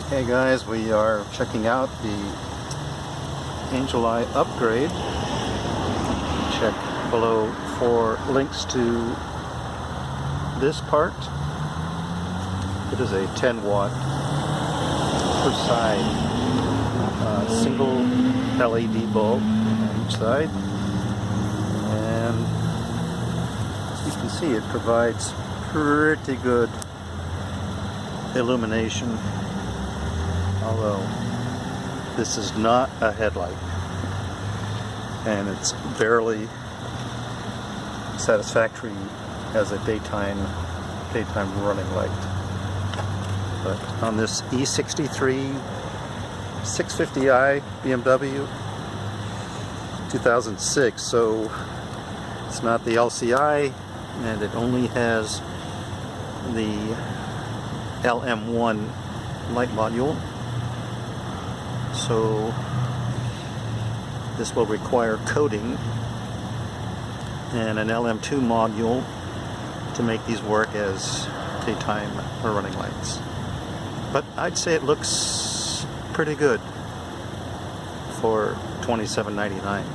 Hey guys, we are checking out the Angel Eye upgrade. Check below for links to this part. It is a 10 watt per side single LED bulb on each side, and as you can see, it provides pretty good illumination, although this is not a headlight and it's barely satisfactory as a daytime running light. But on this E63 650i BMW 2006, so it's not the LCI, and it only has the LM1 light module, so this will require coating and an LM2 module to make these work as daytime or running lights. But I'd say it looks pretty good for $27.99.